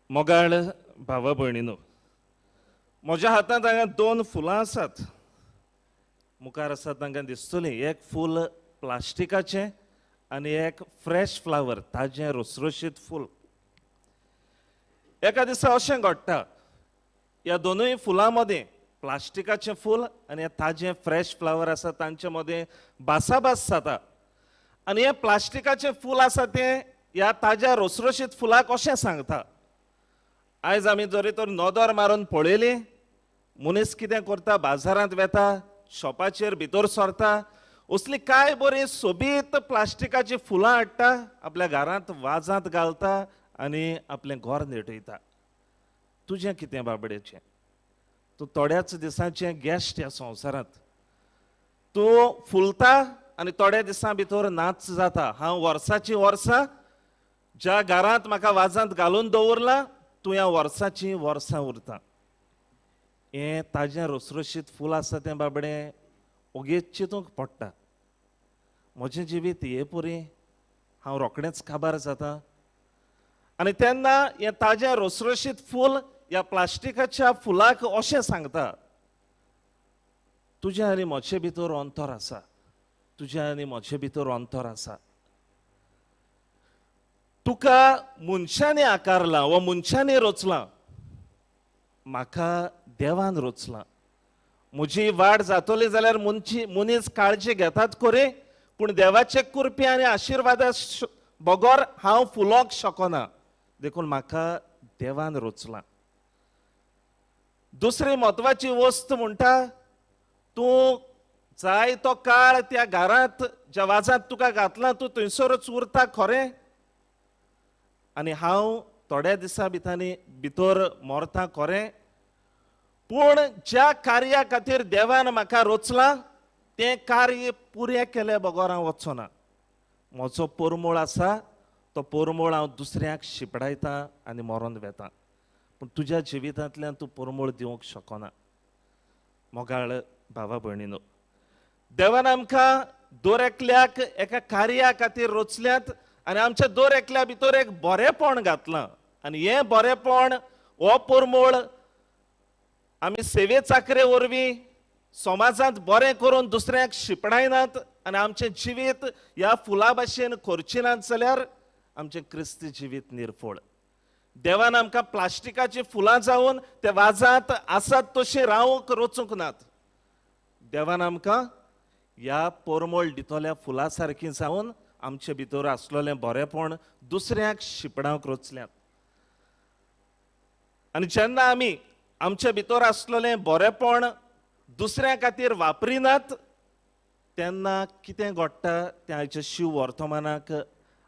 मोगाळ भावा भयणीनो, म्हज्या हातांत हांगा दोन फुलां आसात. मुखार आसात तांकां दिसतलीं. एक फूल प्लास्टिकाचें आनी एक फ्रेश फ्लावर, ताजें रसरशीत फूल. एका दिसा अशें घडटा, ह्या दोनूय फुलां मदें प्लास्टिकाचें फूल आनी हें ताजें फ्रेश फ्लावर आसा तांचे मदें भासाभास जाता. आनी हें प्लास्टिकाचें फूल आसा तें ह्या ताज्या रसरशीत फुलाक अशें सांगता, आयज आमी जरी तर नदर मारून पळयली, मनीस कितें करता, बाजारांत वेता, शॉपाचेर भितर सरता, असली कांय बरी सोबीत प्लास्टिकाची फुलां हाडटा, आपल्या घरांत वाजांत घालता आनी आपलें घर न्हेटयता. तुजें कितें बाबडेचें? तूं थोड्याच दिसांचें गेस्ट ह्या संवसारांत. तूं फुलता आनी थोड्या दिसां भितर नाच जाता. हांव वर्साचीं वर्सां ज्या घरांत म्हाका वाजांत घालून दवरलां, तूं ह्या वर्साचीं वर्सां उरता. हें ताजें रसरशीत फूल आसा तें बाबडें ओगीच चिंतूंक पडटा. म्हजें जिवीत हे परी हांव रोखडेंच काबार जाता. आनी तेन्ना हें ताजें रसरशीत फूल ह्या प्लास्टिकाच्या फुलाक अशें सांगता, तुजें आनी म्हजे भितर अंतर आसा, तुजें आनी म्हजे भितर अंतर आसा. तुका मनशांनी आकारलां वा मनशांनी रचलां, म्हाका देवान रचलां. म्हजी वाड जातली जाल्यार मनीस काळजी घेतात खरी, पूण देवाचे कृपे आनी आशिर्वादा बगोर हांव फुलोंक शकना. देखून म्हाका देवान रचलां. दुसरी म्हत्वाची वस्त म्हणटा, तूं जाय तो काळ त्या घरांत ज्या वाजांत तुका घातलां तूं थंयसरच उरता खरें, आनी हांव थोड्या दिसां भितर मरता खरें, पूण ज्या कार्या खातीर देवान म्हाका रचलां तें कार्य पुरें केलें बगोर हांव वचना. म्हजो पोरमूळ आसा, तो पोरमूळ हांव दुसऱ्याक शिपडायतां आनी मरोन वेतां. पूण तुज्या जिवितांतल्यान तूं पोरमूळ दिवंक शकना. मोगाळ भावा भयणीनो, देवान आमकां दर एकल्याक एका कार्या खातीर रचल्यात आनी आमच्या दर एकल्या भितर एक बरेंपण घातलां. आनी हें बरेंपण हो पोरमूळ आमी सेवे चाकरे वरवीं समाजांत बरें करून दुसऱ्याक शिपडायनात आनी आमचें जिवीत ह्या फुला भाशेन करचिनात जाल्यार आमचें क्रिस्ती जिवीत निर्फळ. देवान आमकां प्लास्टिकाची फुलां जावन ते वाजांत आसात तशीं रावूंक रचूंक नात. देवान आमकां ह्या पोरमोळ दितोल्या फुलां सारकीं जावन आमचे भितर आसलोलें बरेंपण दुसऱ्याक शिपडावंक रचल्यात. आनी जेन्ना आमी आमचे भितर आसलोलें बरेंपण दुसऱ्या खातीर वापरिनात, तेन्ना कितें घडटा तें आयच्या शिव वर्तमानाक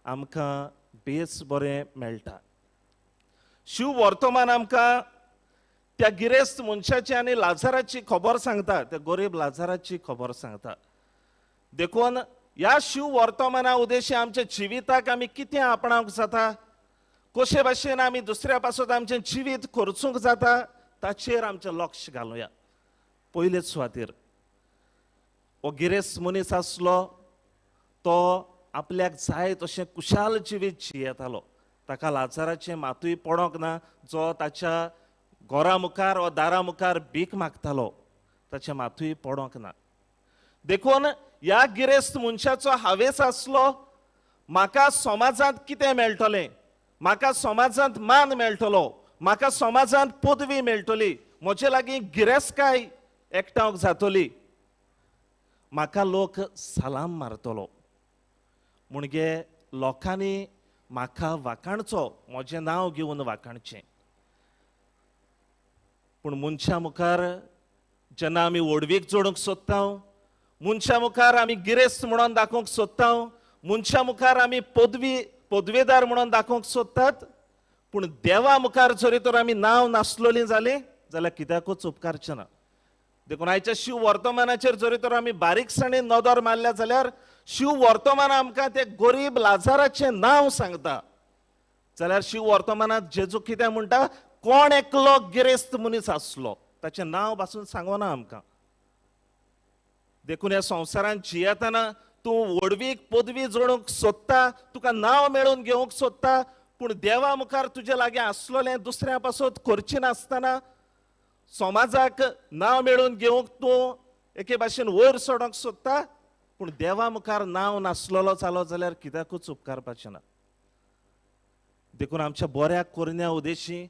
आमकां बेस बरें मेळटा. शिव वर्तमान आमकां त्या गिरेस्त मनशाची आनी लाजाराची खबर सांगता, त्या गरीब लाजाराची खबर सांगता. देखून ह्या शिव वर्तमाना उदेशी आमच्या जिविताक आमी कितें आपणावंक जाता, कशे भाशेन आमी दुसऱ्या पासत आमचें जिवीत खर्चूंक जाता, ताचेर आमचें लक्ष घालुया. पयलेच सुवातेर हो गिरेस्त मनीस आसलो, तो आपल्याक जाय तशें कुशाल जिवीत जियेतालो. ताका लाजाराचें मातूय पडोंक ना. जो ताच्या घरा मुखार वा दारा मुखार भीक मागतालो, ताचें मातूय पडोंक ना. देखून ह्या गिरेस्त मनशाचो हावेस आसलो, म्हाका समाजांत कितें मेळटलें, म्हाका समाजांत मान मेळटलो, म्हाका समाजांत पदवी मेळटली, म्हजे लागीं गिरेस्तकाय एकठांवक जातली, म्हाका लोक सलाम मारतलो. म्हणजे लोकांनी म्हाका वाखाणचो, म्हजें नांव घेवन वाखाणचें. पूण मनशा मुखार जेन्ना आमी व्हडवीक जोडूंक सोदता, मनशा मुखार आमी गिरेस्त म्हणून दाखोवंक सोदता, मनशा मुखार आमी पदवेदार म्हणून दाखोवंक सोदतात, पूण देवा मुखार जरी तर आमी नांव नासलोलीं जालीं जाल्यार कित्याकूच उपकारचें ना. देखून आयच्या शिव वर्तमानाचेर जरी तर आमी बारीकसाणेन नदर मारल्या जाल्यार शिव वर्तमान आमकां ते गरीब लाजाराचें नांव सांगता. जाल्यार शिव वर्तमानांत जेजू कितें म्हणटा, कोण एकलो गिरेस्त मनीस आसलो, ताचें नांव पासून सांगना आमकां. देखून ह्या संवसारांत जियेतना तूं व्हडवीक पदवी जोडूंक सोदता, तुका नांव मेळोवन घेवंक सोदता, पूण देवा मुखार तुजे लागीं आसलोलें दुसऱ्या पासत करचें नासतना समाजाक नांव मेळोवन घेवंक तूं एके भाशेन वयर सोडोंक सोदता, पूण देवा मुखार नांव नासलोलो जालो जाल्यार कित्याकूच उपकारपाचें ना. देखून आमच्या बऱ्या कोरण्या उद्देशी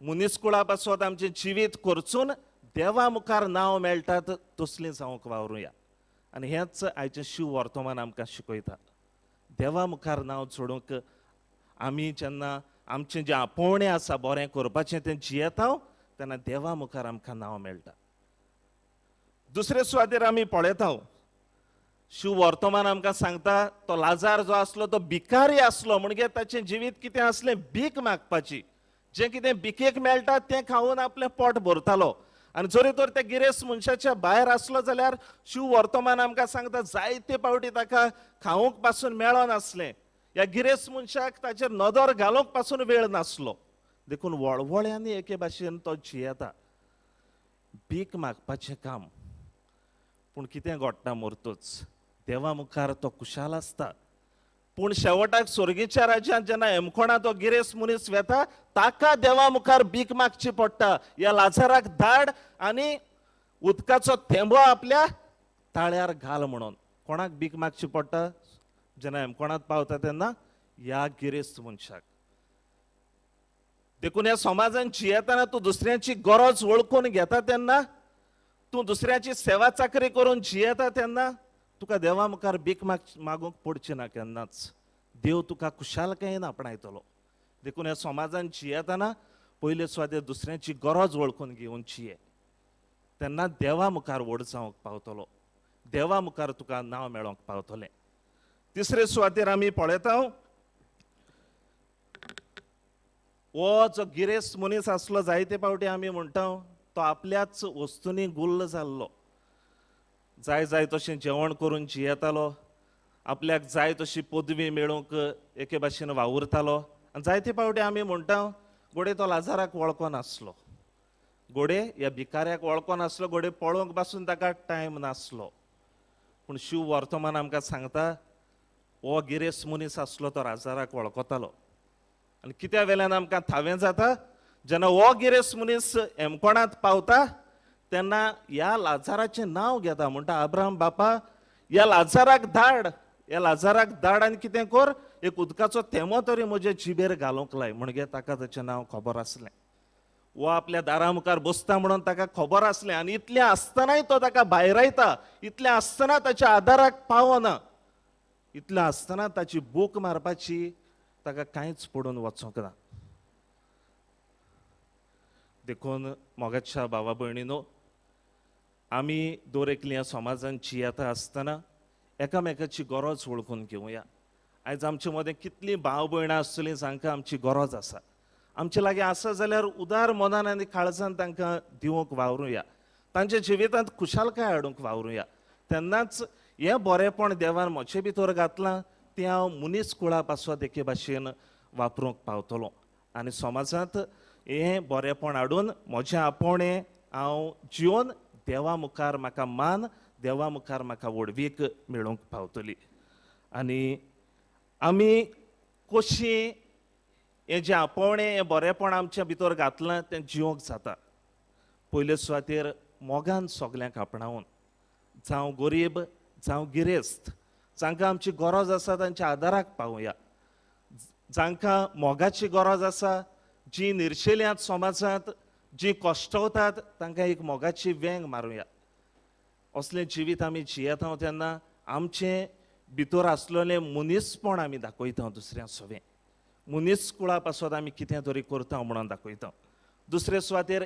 मुनीसकुळा पासत आमचें जिवीत करचून देवा मुखार नांव मेळटात तसलीं जावंक वावरुया. आनी हेंच आयचें शिव वर्तमान आमकां शिकयता. देवा मुखार नांव जोडूंक आमी जेन्ना आमचें जें आपोवणें आसा बरें करपाचें तें जियेता तेन्ना देवा मुखार आमकां नांव मेळटा. दुसरे सुवातेर आमी पळयता शिव वर्तमान आमकां सांगता तो लाजार जो आसलो तो भिकारी आसलो म्हणजे ताचें जिवीत कितें आसलें, भीक मागपाची. जें कितें भिकेक मेळटा तें खावन आपलें पोट भरतालो. आनी जरी तर त्या गिरेस्त मनशाच्या भायर आसलो जाल्यार शिव वर्तमान आमकां सांगता जायते फावटी ताका खावंक पासून मेळो नासलें. ह्या गिरेस्त मनशाक ताचेर नदर घालूंक पासून वेळ नासलो. देखून वळवळ्यांनी एके भाशेन तो जियेता. भीक मागपाचें काम, पूण कितें घडटा मोरतूच देवा मुखार तो खुशाल आसता. पूण शेवटाक स्वर्गीच्या राज्यांत जेन्ना हेमखोणा तो गिरेस्त मनीस वेता ताका देवा मुखार भीक मागची पडटा. ह्या लाजाराक धाड आनी उदकाचो थेंबो आपल्या ताळ्यार घाल म्हणून. कोणाक भीक मागची पडटा जेन्ना हेमखोणांत पावता तेन्ना? ह्या गिरेस्त मनशाक. देखून ह्या समाजान जियेतना तूं दुसऱ्याची गरज वळखून घेता तेन्ना, तूं दुसऱ्याची सेवा चाकरी करून जियेता तेन्ना तुका देवा मुखार भीक मागूंक पडची ना केन्नाच. देव तुका खुशालकायेन आपणायतलो. देखून ह्या समाजान जियेतना पयले सुवातेर दुसऱ्याची गरज वळखून घेवन जिये, तेन्ना देवा मुखार व्हड जावंक पावतलो. देवा मुखार तुका नांव मेळोंक पावतलें. तिसरे सुवातेर आमी पळयता हो जो गिरेस्त मनीस आसलो जायते फावटी आमी म्हणटा तो आपल्याच वस्तूंनी गुल्ल जाल्लो. जाय जाय तशें जेवण करून जियेतालो, आपल्याक जाय तशी पदवी मेळोवंक एके भाशेन वावुरतालो. आनी जायते फावटी आमी म्हणटा घोडे तो लाजाराक वळखो नासलो, घोडे ह्या भिकाऱ्याक वळखो नासलो, घोडे पळोवंक पासून ताका टायम नासलो. पूण शिव वर्तमान आमकां सांगता हो गिरेस्त मनीस आसलो तो लाजाराक वळखतालो. आनी कित्या वेल्यान आमकां थावें जाता, जेन्ना हो गिरेस्त मनीस हेमखोणांत पावता तेन्ना ह्या लाजाराचें नांव घेता. म्हणटा अब्राहम बापा ह्या लाजाराक धाड, ह्या लाजाराक धाड आनी कितें कर, एक उदकाचो थेंबो तरी म्हजे जिबेर घालूंक लाय. म्हणजे ताका ताचें नांव खबर आसलें. वो आपल्या दारा मुखार बसता म्हणून ताका खबर आसलें. आनी इतलें आसतनाय तो ताका भायरायता. इतलें आसतना ताच्या आदाराक पावना. इतलें आसतना ताची भूक मारपाची ताका कांयच पडून वचोंक ना. देखून मोगाच्या भावा भयणीनो, आमी दर एकल्या समाजान जियेता आसतना एकामेकाची गरज वळखून घेवया. आयज आमचे मदें कितलीं भाव भयणां आसतलीं जांकां आमची गरज आसा. आमचे लागीं आसा जाल्यार उदार मनान आनी काळजान तांकां दिवंक वावरुया. तांच्या जिवितांत खुशालकाय हाडूंक वावरुया. तेन्नाच हें बरेंपण देवान म्हजे भितर घातलां तें हांव मुनीसकुळा पासत एके भाशेन वापरूंक पावतलों. आनी समाजांत हें बरेंपण हाडून म्हजें आपोवणें हांव जिवन देवा मुखार म्हाका मान, देवा मुखार म्हाका व्हडवीक मेळोवंक पावतली. आनी आमी कशीं हें जें आपोवणें हें बरेंपण आमच्या भितर घातलां तें जिवंक जाता. पयले सुवातेर मोगान सगल्यांक आपणावून, जावं गरीब जावं गिरेस्त, जांकां आमची गरज आसा तांच्या आदाराक पावुया. जांकां मोगाची गरज आसा, जीं निर्शेल्यांत समाजांत, जीं कश्टवतात तांकां एक मोगाची वेंग मारुया. असलें जिवीत आमी जियेता तेन्ना आमचें भितर आसलेलें मनीसपण आमी दाखयता दुसऱ्या सवें. मुनीसकुळा पासत आमी कितें तरी करता म्हणून दाखयता. दुसरे सुवातेर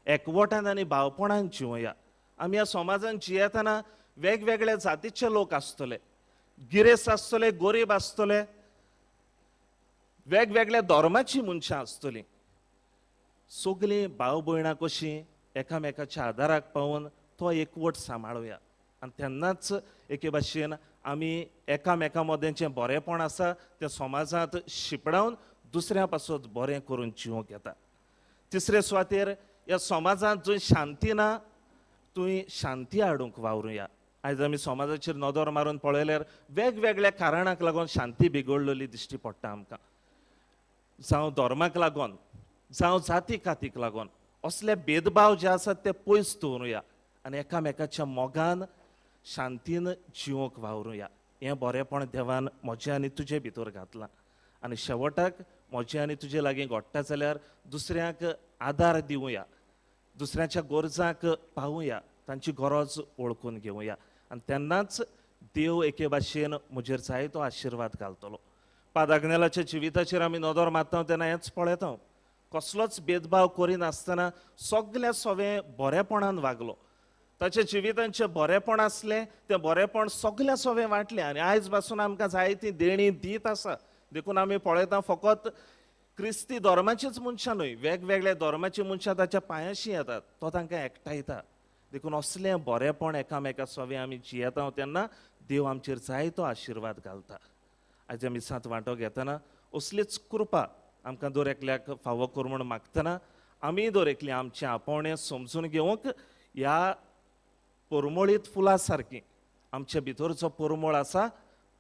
एकवटान आनी भावपणान जिवया. आमी ह्या समाजान जियेतना वेगवेगळ्या जातीचे लोक आसतले, गिरेस्त आसतले, गरीब आसतले, वेगवेगळ्या धर्माची मनशां आसतलीं. सगळीं भाव भयणां कशीं एकामेकाच्या आदाराक पावून तो एकवट सांबाळुया. आनी तेन्नाच एके भाशेन आमी एकामेका मदें जें बरेंपण आसा तें समाजांत शिपडावन दुसऱ्या पासत बरें करून जिवंक येता. तिसरे सुवातेर ह्या समाजांत जंय शांती ना थंय शांती हाडूंक वावरुया. आयज आमी समाजाचेर नदर मारून पळयल्यार वेगवेगळ्या कारणांक लागून शांती बिगडलेली दिश्टी पडटा आमकां. जावं धर्माक लागून जावं जाती कातीक लागून असले भेदभाव जे आसात ते पयस दवरुया आनी एकामेकाच्या मोगान शांतीन जिवंक वावरुया. हें बरेंपण देवान म्हजे आनी तुजे भितर घातलां. आनी शेवटाक म्हजे आनी तुजे लागीं घडटा जाल्यार दुसऱ्याक आदार दिवया, दुसऱ्याच्या गरजांक पावुया, तांची गरज वळखून घेवया आनी तेन्नाच देव एके भाशेन म्हजेर जायतो आशिर्वाद घालतलो. पादाग्नेलाच्या जिविताचेर आमी नदर मारता तेन्ना हेंच पळयता. कसलोच भेदभाव करिनासतना सगल्या सवें बरेपणान वागलो. ताच्या जिवितांचें बरेपण आसलें, तें बरेपण सगल्या सवें वाटलें आनी आयज पासून आमकां जायतीं देणी दीत आसा. देखून आमी पळयता फकत क्रिस्ती धर्माचीच मनशां न्हय, वेगवेगळ्या धर्माची मनशां ताच्या पांयाशी येतात, तो तांकां एकठायता. देखून असलें बरेपण एकामेका सवें आमी जियेता तेन्ना देव आमचेर जायतो आशिर्वाद घालता. आयच्या मिसांत वांटो घेतना असलीच कृपा आमकां दर एकल्याक फावो कर म्हूण मागतना आमी दर एकली आमचें आपोवणें समजून घेवंक ह्या परमळीत फुलां सारकी आमचे भितर परमळ आसा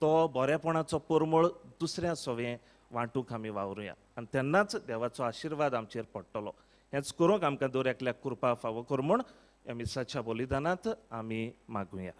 तो बरेपणाचो परमळ दुसऱ्या सवें वांटूंक आमी वावरुया आनी तेन्नाच देवाचो आशिर्वाद आमचेर पडटलो. हेंच करूंक आमकां दर एकल्याक कृपा फावो कर म्हूण ह्या मिसाच्या बलिदानांत आमी मागुया.